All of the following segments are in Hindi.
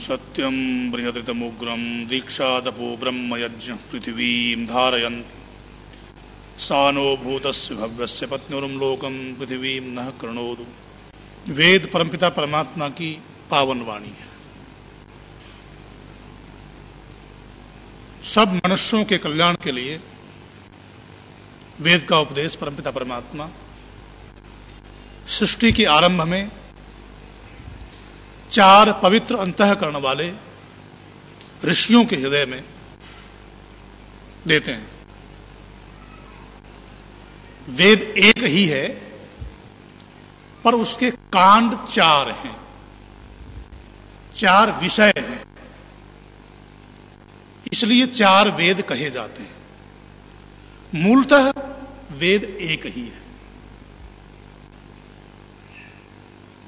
सत्यं बृहदृतमुग्रं दीक्षातपो ब्रह्मयज्ञ पृथिवीं धारयन्ति सा नो भूतस्य भव्यस्य पत्न्युरुं लोकं पृथिवीं नः कृणोतु। वेद परमपिता परमात्मा की पावन वाणी है। सब मनुष्यों के कल्याण के लिए वेद का उपदेश परमपिता परमात्मा सृष्टि के आरंभ में 4 पवित्र अंतःकरण वाले ऋषियों के हृदय में देते हैं। वेद एक ही है पर उसके कांड 4 हैं, 4 विषय हैं, इसलिए 4 वेद कहे जाते हैं। मूलतः वेद एक ही है।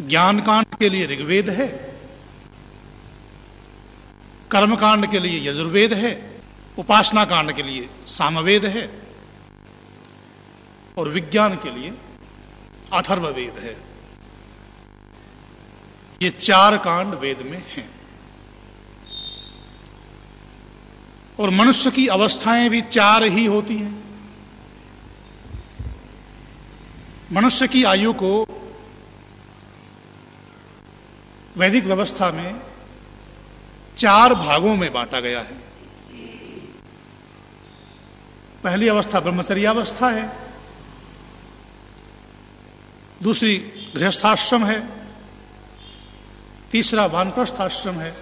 ज्ञान कांड के लिए ऋग्वेद है, कर्म कांड के लिए यजुर्वेद है, उपासना कांड के लिए सामवेद है और विज्ञान के लिए अथर्ववेद है। ये 4 कांड वेद में हैं। और मनुष्य की अवस्थाएं भी 4 ही होती हैं। मनुष्य की आयु को वैदिक व्यवस्था में 4 भागों में बांटा गया है। पहली अवस्था ब्रह्मचर्यावस्था है, दूसरी गृहस्थाश्रम है, तीसरा वानप्रस्थाश्रम है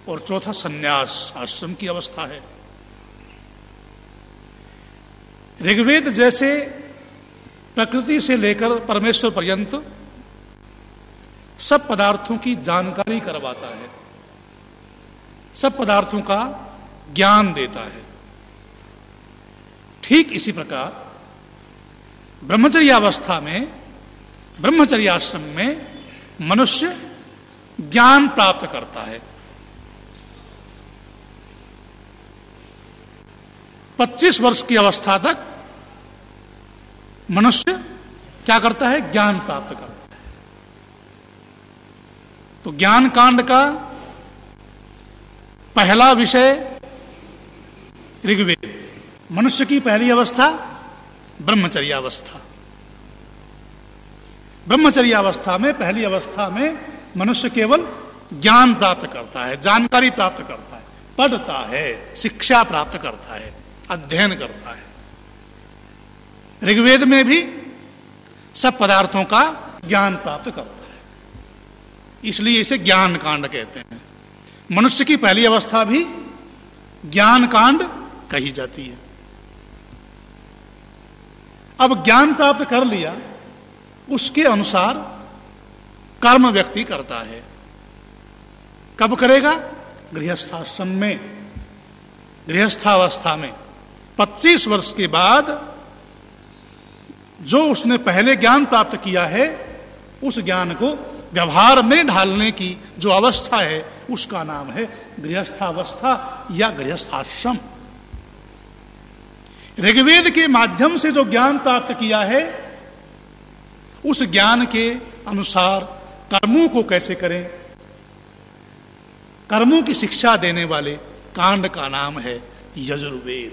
और चौथा संन्यास आश्रम की अवस्था है। ऋग्वेद जैसे प्रकृति से लेकर परमेश्वर पर्यंत सब पदार्थों की जानकारी करवाता है, सब पदार्थों का ज्ञान देता है। ठीक इसी प्रकार ब्रह्मचर्यावस्था में, ब्रह्मचर्याश्रम में मनुष्य ज्ञान प्राप्त करता है। 25 वर्ष की अवस्था तक मनुष्य क्या करता है? ज्ञान प्राप्त करता है। तो ज्ञान कांड का पहला विषय ऋग्वेद। मनुष्य की पहली अवस्था ब्रह्मचर्यावस्था। ब्रह्मचर्यावस्था में, पहली अवस्था में मनुष्य केवल ज्ञान प्राप्त करता है, जानकारी प्राप्त करता है, पढ़ता है, शिक्षा प्राप्त करता है, अध्ययन करता है। ऋग्वेद में भी सब पदार्थों का ज्ञान प्राप्त करता है, इसलिए इसे ज्ञान कांड कहते हैं। मनुष्य की पहली अवस्था भी ज्ञान कांड कही जाती है। अब ज्ञान प्राप्त कर लिया, उसके अनुसार कर्म व्यक्ति करता है। कब करेगा? गृहस्थाश्रम में, गृहस्थावस्था में 25 वर्ष के बाद जो उसने पहले ज्ञान प्राप्त किया है, उस ज्ञान को व्यवहार में ढालने की जो अवस्था है, उसका नाम है गृहस्थावस्था या गृहस्थाश्रम। ऋग्वेद के माध्यम से जो ज्ञान प्राप्त किया है, उस ज्ञान के अनुसार कर्मों को कैसे करें, कर्मों की शिक्षा देने वाले कांड का नाम है यजुर्वेद।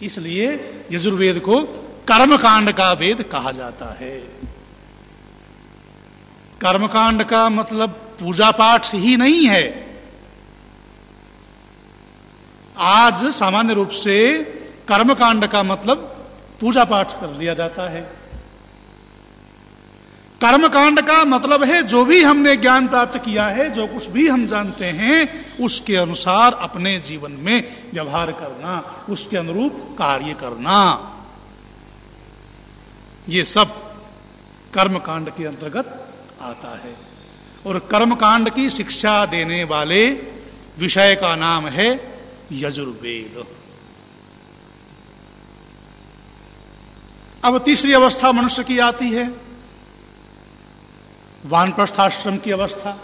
इसलिए यजुर्वेद को कर्मकांड का वेद कहा जाता है। कर्मकांड का मतलब पूजा पाठ ही नहीं है। आज सामान्य रूप से कर्मकांड का मतलब पूजा पाठ कर लिया जाता है। कर्मकांड का मतलब है जो भी हमने ज्ञान प्राप्त किया है, जो कुछ भी हम जानते हैं, उसके अनुसार अपने जीवन में व्यवहार करना, उसके अनुरूप कार्य करना। ये सब कर्मकांड के अंतर्गत आता है। और कर्मकांड की शिक्षा देने वाले विषय का नाम है यजुर्वेद। अब तीसरी अवस्था मनुष्य की आती है, वानप्रस्थाश्रम की अवस्था।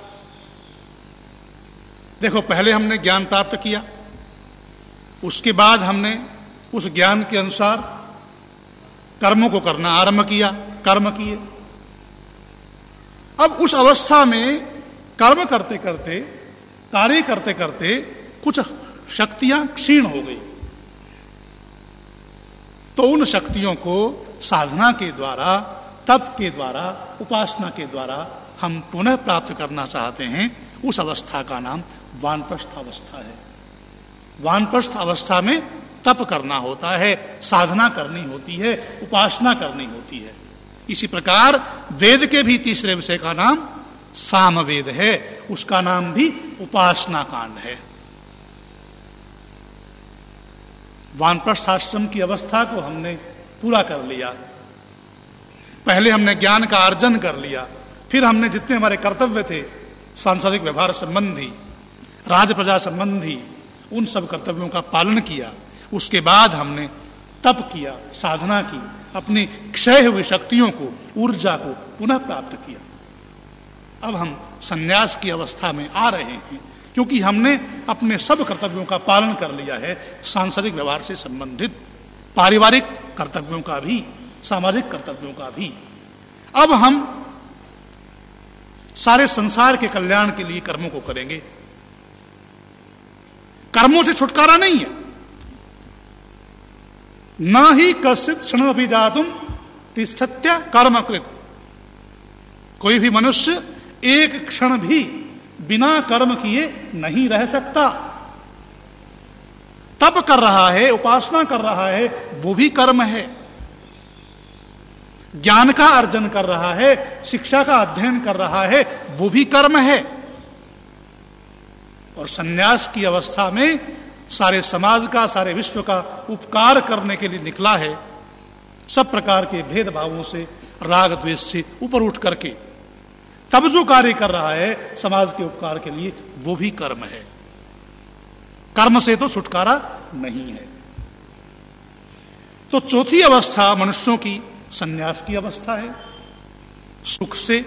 देखो, पहले हमने ज्ञान प्राप्त किया, उसके बाद हमने उस ज्ञान के अनुसार कर्मों को करना आरंभ किया, कर्म किए। अब उस अवस्था में कर्म करते करते, कार्य करते करते कुछ शक्तियां क्षीण हो गई, तो उन शक्तियों को साधना के द्वारा, तप के द्वारा, उपासना के द्वारा हम पुनः प्राप्त करना चाहते हैं। उस अवस्था का नाम वानप्रस्थ अवस्था है। वानप्रस्थ अवस्था में तप करना होता है, साधना करनी होती है, उपासना करनी होती है। इसी प्रकार वेद के भी तीसरे विषय का नाम सामवेद है, उसका नाम भी उपासना कांड है। वानप्रस्थ आश्रम की अवस्था को हमने पूरा कर लिया, पहले हमने ज्ञान का अर्जन कर लिया, फिर हमने जितने हमारे कर्तव्य थे, सांसारिक व्यवहार संबंधी, राज प्रजा संबंधी, उन सब कर्तव्यों का पालन किया। उसके बाद हमने तप किया, साधना की, अपनी क्षय हुई शक्तियों को, ऊर्जा को पुनः प्राप्त किया। अब हम संन्यास की अवस्था में आ रहे हैं, क्योंकि हमने अपने सब कर्तव्यों का पालन कर लिया है, सांसारिक व्यवहार से संबंधित, पारिवारिक कर्तव्यों का भी, सामाजिक कर्तव्यों का भी। अब हम सारे संसार के कल्याण के लिए कर्मों को करेंगे। कर्मों से छुटकारा नहीं है। न ही कश्चित् क्षणमपि जातुम तिष्ठत्य कर्मकृत। कोई भी मनुष्य एक क्षण भी बिना कर्म किए नहीं रह सकता। तप कर रहा है, उपासना कर रहा है, वो भी कर्म है। ज्ञान का अर्जन कर रहा है, शिक्षा का अध्ययन कर रहा है, वो भी कर्म है। और संन्यास की अवस्था में सारे समाज का, सारे विश्व का उपकार करने के लिए निकला है, सब प्रकार के भेदभावों से, राग द्वेष से ऊपर उठ करके तब जो कार्य कर रहा है समाज के उपकार के लिए, वो भी कर्म है। कर्म से तो छुटकारा नहीं है। तो चौथी अवस्था मनुष्यों की संन्यास की अवस्था है। सुख से,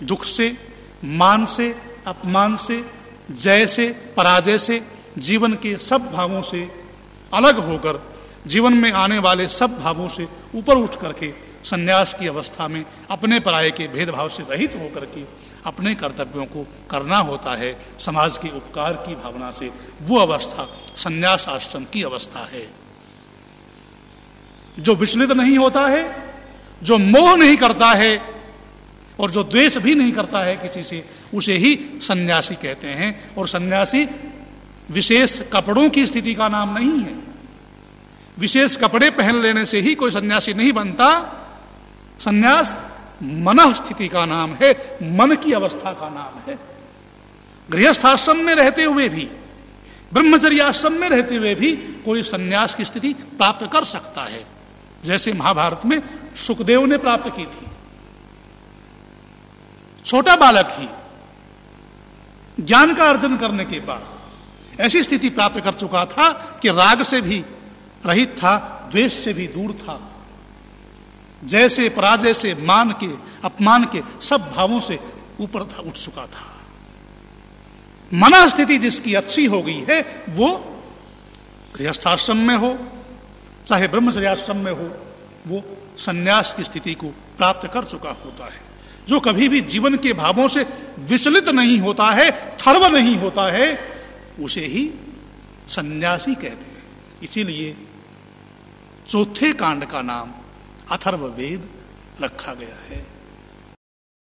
दुख से, मान से, अपमान से, जय से, पराजय से, जीवन के सब भावों से अलग होकर, जीवन में आने वाले सब भावों से ऊपर उठ करके संन्यास की अवस्था में अपने पराये के भेदभाव से रहित होकर के अपने कर्तव्यों को करना होता है, समाज के उपकार की भावना से। वो अवस्था संन्यास आश्रम की अवस्था है। जो विचलित नहीं होता है, जो मोह नहीं करता है और जो द्वेष भी नहीं करता है किसी से, उसे ही सन्यासी कहते हैं। और सन्यासी विशेष कपड़ों की स्थिति का नाम नहीं है। विशेष कपड़े पहन लेने से ही कोई सन्यासी नहीं बनता। सन्यास मन स्थिति का नाम है, मन की अवस्था का नाम है। गृहस्थ आश्रम में रहते हुए भी, ब्रह्मचर्य आश्रम में रहते हुए भी कोई सन्यास की स्थिति प्राप्त कर सकता है, जैसे महाभारत में सुखदेव ने प्राप्त की थी। छोटा बालक ही ज्ञान का अर्जन करने के बाद ऐसी स्थिति प्राप्त कर चुका था कि राग से भी रहित था, द्वेष से भी दूर था, जैसे पराजय से, मान के, अपमान के सब भावों से ऊपर था, उठ चुका था। मन स्थिति जिसकी अच्छी हो गई है, वो गृहस्थाश्रम में हो चाहे ब्रह्मचर्याश्रम में हो, वो सन्यास की स्थिति को प्राप्त कर चुका होता है। जो कभी भी जीवन के भावों से विचलित नहीं होता है, थर्व नहीं होता है, उसे ही सन्यासी कहते हैं। इसीलिए चौथे कांड का नाम अथर्ववेद रखा गया है।